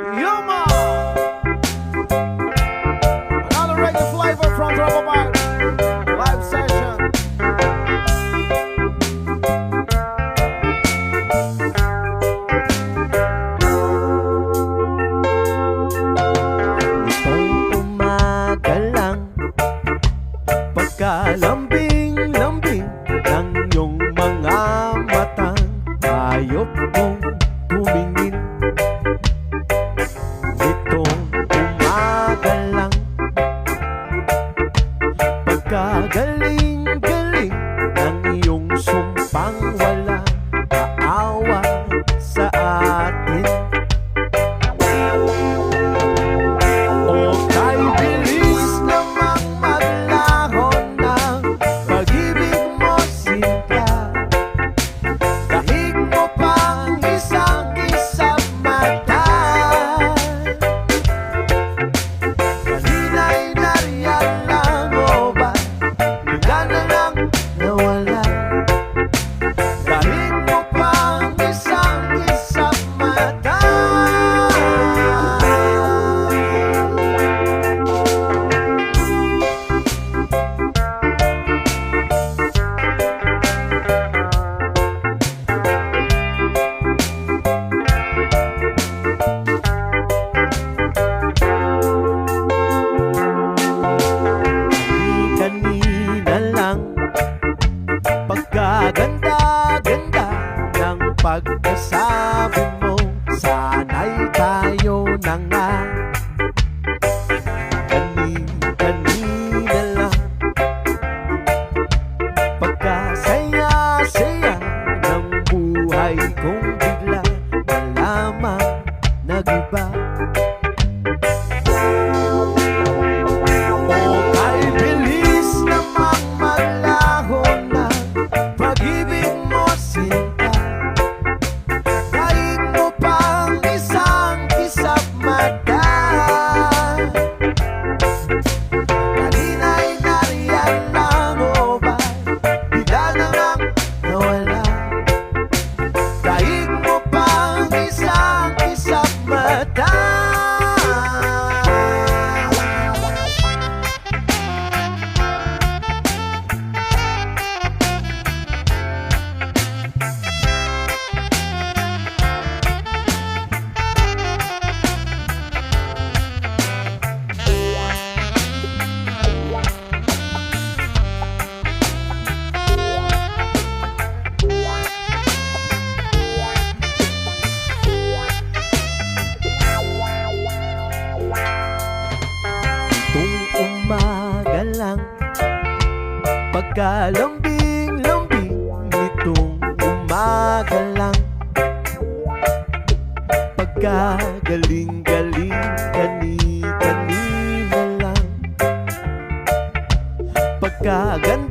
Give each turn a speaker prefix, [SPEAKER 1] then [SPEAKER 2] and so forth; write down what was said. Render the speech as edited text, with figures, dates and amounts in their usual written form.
[SPEAKER 1] Yuma! Another reggae flavor from Trouble Bar. Live session.
[SPEAKER 2] Itong umaga lang, pagkalambing-lambing ng iyong mga matang, hayop mong tumingin. Itong umaga lang, pagkagaling-galing ng iyong sumpang wala aawa sa atin. O kay bilis namang maglaho ng pag-ibig mo, sinta. Dahig mo pang isang kisap mata. Kanina'y nariyan lang o ba bigla na lang nawala? Dahig mo pang isang kisap mata. Kanina lang, pagkaganda-ganda ng pagkasabi mo, sana'y tayo na nga. Kanina lang, pagkasaya-saya ng buhay kong bigla malamang nag-iba. O kay bilis namang maglaho na pag-ibig mo, sinta. Dahig mo pang isang kisap mata. Kanina'y nariyan lang o ba bigla na lang nawala? Dahig mo pang isang kisap mata. Itong umaga lang, pagkalambing-lambing nitong umaga lang, pagkagaling-galing kani-kanina lang, pagkaganda